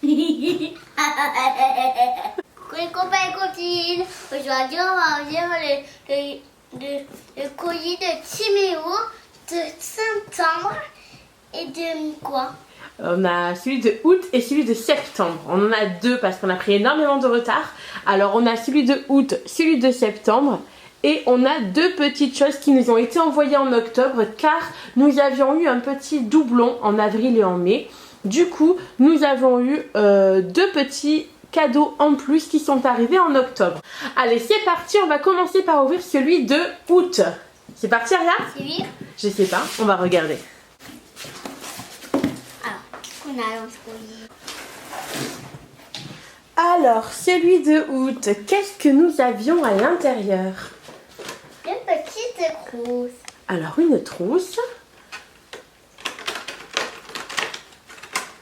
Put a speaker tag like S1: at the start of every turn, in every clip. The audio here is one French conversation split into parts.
S1: Les copains et copines, aujourd'hui on va ouvrir le colis de Timéo de septembre et de quoi?
S2: On a celui de août et celui de septembre. On en a deux parce qu'on a pris énormément de retard. Alors on a celui de août, celui de septembre. Et on a deux petites choses qui nous ont été envoyées en octobre car nous avions eu un petit doublon en avril et en mai. Du coup, nous avons eu deux petits cadeaux en plus qui sont arrivés en octobre. Allez, c'est parti, on va commencer par ouvrir celui de août. C'est parti, Aria?
S1: Oui.
S2: Je sais pas, on va regarder.
S1: Alors, on a dans ce colis.
S2: Alors, celui de août, qu'est-ce que nous avions à l'intérieur?
S1: Une petite trousse.
S2: Alors, une trousse.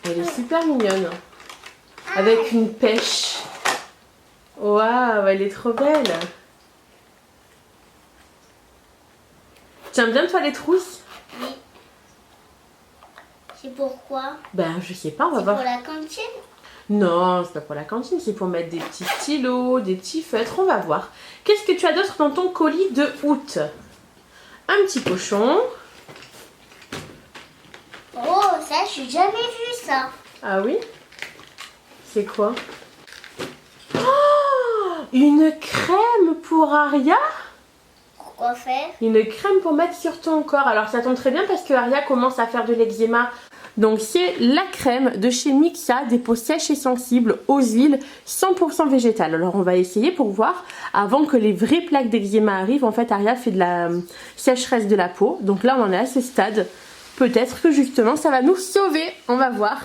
S2: Elle est super mignonne. Avec une pêche. Waouh, elle est trop belle. Tu aimes bien toi les trousses?
S1: Oui. C'est pourquoi?
S2: Ben, je sais pas, on va
S1: C'est
S2: voir.
S1: pour la cantine?
S2: Non, c'est pas pour la cantine, c'est pour mettre des petits stylos, des petits feutres, on va voir. Qu'est-ce que tu as d'autre dans ton colis de août? Un petit cochon.
S1: Oh, ça, j'ai jamais vu ça.
S2: Ah oui? C'est quoi? Oh, une crème pour Aria?
S1: Quoi faire?
S2: Une crème pour mettre sur ton corps. Alors ça tombe très bien parce que Aria commence à faire de l'eczéma. Donc c'est la crème de chez Mixa, des peaux sèches et sensibles aux huiles 100% végétales. Alors on va essayer pour voir avant que les vraies plaques d'eczéma arrivent. En fait Aria fait de la sécheresse de la peau. Donc là on en est à ce stade. Peut-être que justement ça va nous sauver. On va voir.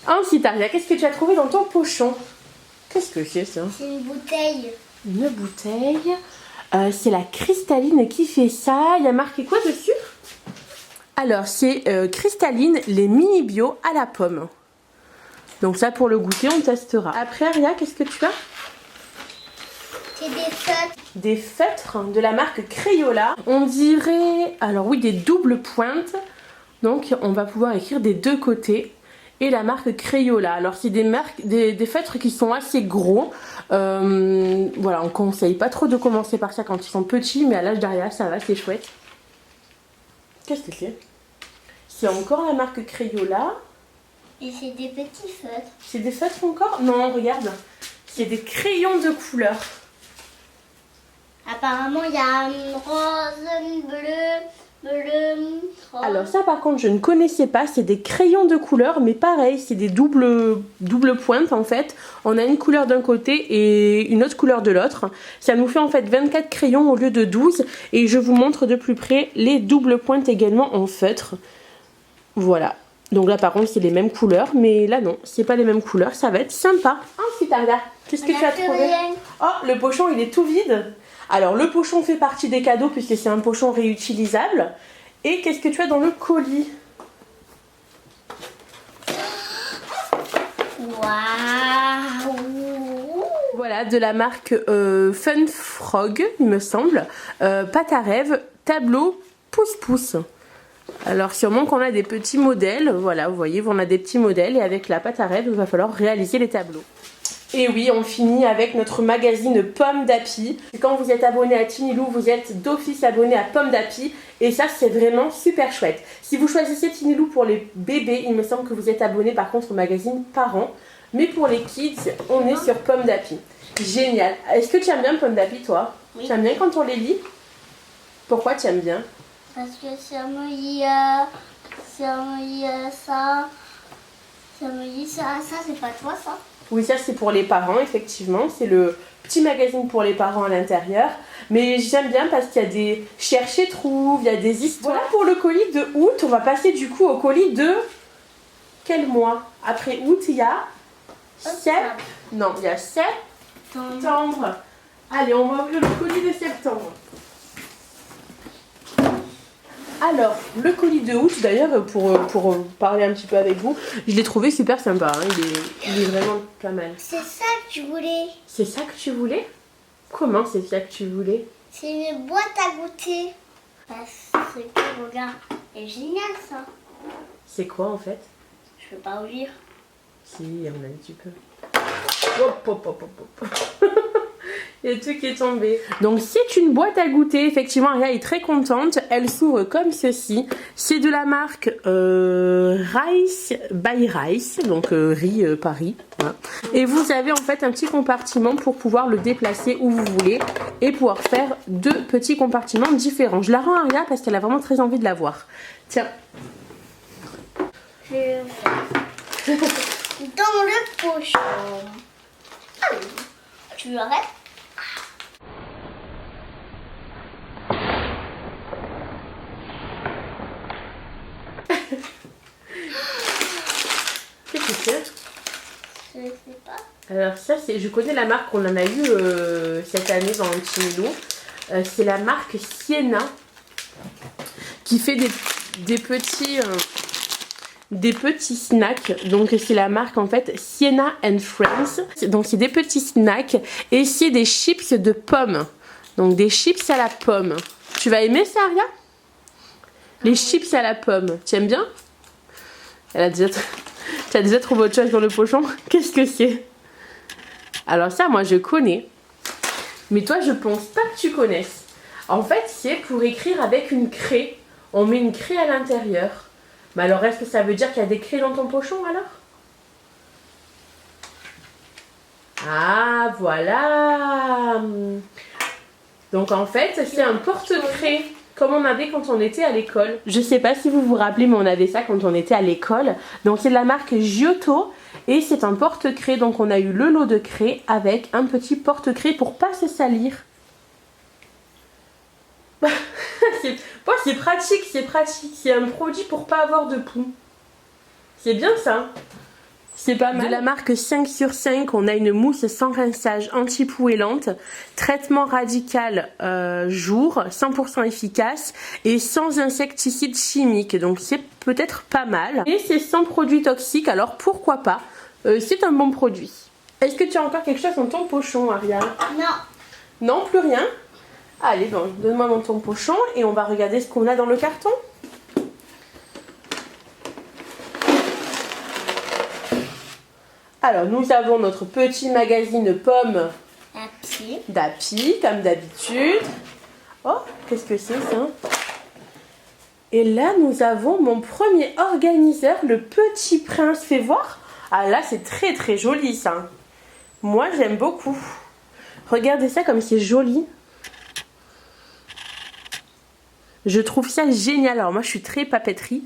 S2: Ensuite Aria, qu'est-ce que tu as trouvé dans ton pochon? Qu'est-ce que c'est ça?
S1: C'est une bouteille.
S2: Une bouteille. C'est la cristalline qui fait ça. Il y a marqué quoi dessus? Alors, c'est cristalline, les mini bio à la pomme. Donc ça, pour le goûter, on testera. Après, Aria, qu'est-ce que tu as?
S1: C'est des feutres.
S2: Des feutres de la marque Crayola. On dirait, alors oui, des doubles pointes. Donc, on va pouvoir écrire des deux côtés. Et la marque Crayola. Alors, c'est des feutres qui sont assez gros. Voilà, on conseille pas trop de commencer par ça quand ils sont petits. Mais à l'âge d'Aria, ça va, c'est chouette. Qu'est-ce que c'est? C'est encore la marque Crayola.
S1: Et c'est des petits feutres.
S2: C'est des feutres encore? Non, regarde. C'est des crayons de couleur.
S1: Apparemment, il y a un rose, bleu, rose.
S2: Alors ça, par contre, je ne connaissais pas. C'est des crayons de couleur, mais pareil, c'est des doubles pointes en fait. On a une couleur d'un côté et une autre couleur de l'autre. Ça nous fait en fait 24 crayons au lieu de 12. Et je vous montre de plus près les doubles pointes également en feutre. Voilà. Donc là, par contre, c'est les mêmes couleurs. Mais là, non, c'est pas les mêmes couleurs. Ça va être sympa. Ensuite, Arda, qu'est-ce que tu as trouvé? Oh, le pochon, il est tout vide. Alors, le pochon fait partie des cadeaux puisque c'est un pochon réutilisable. Et qu'est-ce que tu as dans le colis?
S1: Waouh!
S2: Voilà, de la marque Fun Frog, il me semble. Pâte à rêve, tableau, pouce-pouce. Alors sûrement qu'on a des petits modèles, voilà, vous voyez, on a des petits modèles et avec la pâte à rêve, il va falloir réaliser les tableaux. Et oui, on finit avec notre magazine Pomme d'Api. Quand vous êtes abonné à Tinilou, vous êtes d'office abonné à Pomme d'Api. Et ça, c'est vraiment super chouette. Si vous choisissez Tinilou pour les bébés, il me semble que vous êtes abonné par contre au magazine Parents. Mais pour les kids, on est sur Pomme d'Api. Génial. Est-ce que tu aimes bien Pomme d'Api, toi?
S1: Oui.
S2: Tu aimes bien quand on les lit? Pourquoi tu aimes bien?
S1: Parce que ça me dit ça. Ça me dit ça. Ça, c'est pas toi, ça?
S2: Oui, ça c'est pour les parents, effectivement. C'est le petit magazine pour les parents à l'intérieur. Mais j'aime bien parce qu'il y a des cherche et trouve, il y a des histoires. Voilà pour le colis de août. On va passer du coup au colis de quel mois? Après août, il y a Non, il y a septembre. Allez, on va ouvrir le colis de septembre. Alors, le colis de août, d'ailleurs, pour parler un petit peu avec vous, je l'ai trouvé super sympa. Hein. Il est vraiment pas mal.
S1: C'est ça que tu voulais?
S2: C'est ça que tu voulais? Comment c'est ça que tu voulais?
S1: C'est une boîte à goûter. Parce que, regarde, c'est génial ça.
S2: C'est quoi en fait?
S1: Je peux pas ouvrir.
S2: Si, on a un petit peu. Hop, hop, hop, hop, hop. Il y a tout qui est tombé. Donc c'est une boîte à goûter. Effectivement, Aria est très contente. Elle s'ouvre comme ceci. C'est de la marque Rice by Rice. Donc riz Paris. Voilà. Et vous avez en fait un petit compartiment pour pouvoir le déplacer où vous voulez. Et pouvoir faire 2 petits compartiments différents. Je la rends à Aria parce qu'elle a vraiment très envie de la voir. Tiens.
S1: Je vais le faire. Dans le pochon. Ah, tu arrêtes?
S2: Qu'est-ce que c'est?
S1: Je sais pas.
S2: Alors ça, c'est, je connais la marque, on en a eu cette année dans un petit Milo. C'est la marque Sienna qui fait des petits snacks. Donc c'est la marque en fait Sienna and Friends. Donc c'est des petits snacks et c'est des chips de pommes. Donc des chips à la pomme. Tu vas aimer ça, Aria? Les chips à la pomme. Tu aimes bien? Elle a déjà... Tu as déjà trouvé autre chose dans le pochon? Qu'est-ce que c'est? Alors ça, moi je connais. Mais toi, je pense pas que tu connaisses. En fait, c'est pour écrire avec une craie. On met une craie à l'intérieur. Mais alors, est-ce que ça veut dire qu'il y a des craies dans ton pochon alors? Ah, voilà. Donc en fait, c'est un porte-craie. Comme on avait quand on était à l'école. Je sais pas si vous vous rappelez, mais on avait ça quand on était à l'école. Donc c'est de la marque Giotto. Et c'est un porte-craie. Donc on a eu le lot de craie avec un petit porte-craie pour pas se salir. C'est pratique, c'est pratique. C'est un produit pour pas avoir de poux. C'est bien ça. C'est pas mal. De la marque 5 sur 5, on a une mousse sans rinçage anti-pouellante, traitement radical jour, 100% efficace et sans insecticides chimiques. Donc c'est peut-être pas mal. Et c'est sans produits toxiques, alors pourquoi pas. C'est un bon produit. Est-ce que tu as encore quelque chose dans ton pochon, Aria?
S1: Non.
S2: Non, plus rien? Allez, bon, donne-moi dans ton pochon et on va regarder ce qu'on a dans le carton. Alors, nous avons notre petit magazine pomme d'Happy, comme d'habitude. Oh, qu'est-ce que c'est ça? Et là, nous avons mon premier organiseur, le Petit Prince. Fais voir. Ah là, c'est très très joli ça. Moi, j'aime beaucoup. Regardez ça comme c'est joli. Je trouve ça génial. Alors moi, je suis très papeterie.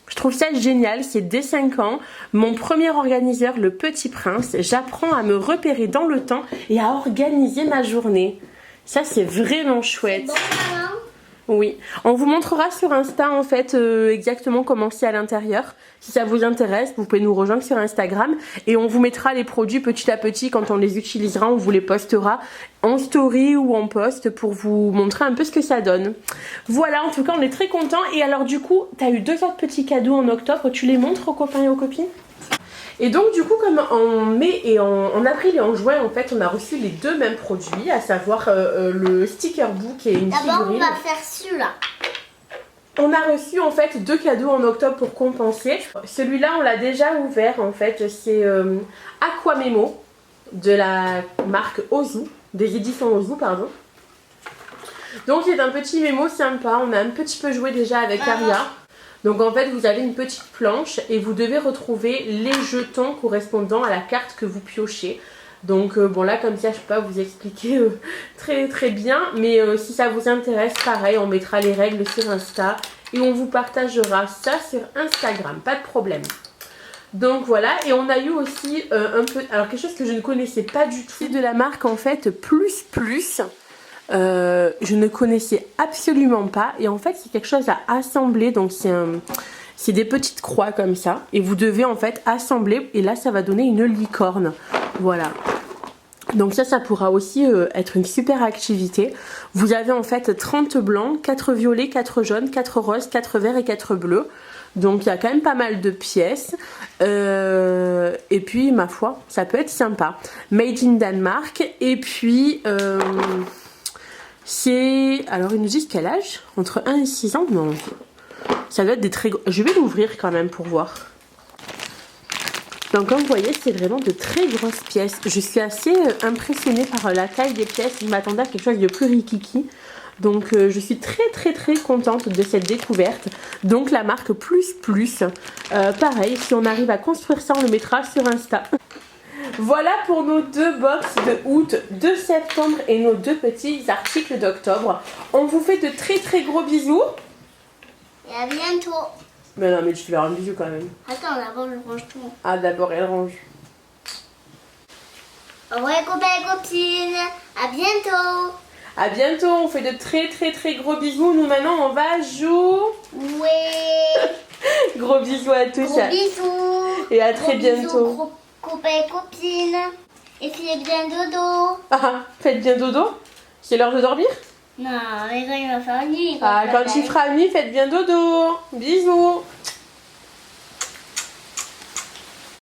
S2: Je trouve ça génial, c'est dès 5 ans, mon premier organiseur, le Petit Prince. J'apprends à me repérer dans le temps et à organiser ma journée. Ça, c'est vraiment chouette.
S1: Bon, maman.
S2: Oui, on vous montrera sur Insta en fait exactement comment c'est à l'intérieur. Si ça vous intéresse, vous pouvez nous rejoindre sur Instagram et on vous mettra les produits petit à petit quand on les utilisera. On vous les postera en story ou en post pour vous montrer un peu ce que ça donne. Voilà, en tout cas on est très contents. Et alors du coup, tu as eu 2 autres petits cadeaux en octobre. Tu les montres aux copains et aux copines? Et donc du coup, comme en mai et en avril et en juin, en fait, on a reçu les 2 mêmes produits, à savoir le sticker book et une figurine.
S1: D'abord, on va faire celui-là.
S2: On a reçu en fait 2 cadeaux en octobre pour compenser. Celui-là, on l'a déjà ouvert en fait. C'est Aquamemo de la marque Ozu, des éditions Ozu, pardon. Donc c'est un petit mémo sympa. On a un petit peu joué déjà avec Aria. Donc en fait vous avez une petite planche et vous devez retrouver les jetons correspondant à la carte que vous piochez. Donc bon là comme ça je peux pas vous expliquer très très bien. Mais si ça vous intéresse, pareil, on mettra les règles sur Insta. Et on vous partagera ça sur Instagram, pas de problème. Donc voilà, et on a eu aussi un peu, alors quelque chose que je ne connaissais pas du tout. C'est de la marque en fait Plus Plus. Je ne connaissais absolument pas et en fait c'est quelque chose à assembler, donc c'est des petites croix comme ça et vous devez en fait assembler et là ça va donner une licorne. Voilà, donc ça pourra aussi être une super activité. Vous avez en fait 30 blancs, 4 violets, 4 jaunes, 4 roses, 4 verts et 4 bleus. Donc il y a quand même pas mal de pièces et puis ma foi ça peut être sympa. Made in Danemark. Et puis c'est... Alors ils nous disent quel âge? Entre 1 et 6 ans? Non, ça doit être des très... Je vais l'ouvrir quand même pour voir. Donc comme vous voyez, c'est vraiment de très grosses pièces. Je suis assez impressionnée par la taille des pièces. Je m'attendais à quelque chose de plus rikiki. Donc je suis très contente de cette découverte. Donc la marque Plus Plus. Pareil, si on arrive à construire ça, on le mettra sur Insta. Voilà pour nos 2 box de août, de septembre et nos 2 petits articles d'octobre. On vous fait de très gros bisous.
S1: Et à bientôt.
S2: Mais non, mais tu fais un bisou quand même.
S1: Attends, d'abord je range tout.
S2: Ah, d'abord elle range.
S1: Au revoir copains et copines. À bientôt.
S2: À bientôt, on fait de très gros bisous. Nous maintenant on va jouer.
S1: Ouais.
S2: Gros bisous à tous.
S1: Gros bisous.
S2: Et à très
S1: Gros
S2: bientôt.
S1: Bisous, gros copains et copines. Et faites bien dodo.
S2: Ah, faites bien dodo. C'est l'heure de dormir?
S1: Non, mais quand il va faire nuit.
S2: Ah, quand il fera nuit, faites bien dodo. Bisous.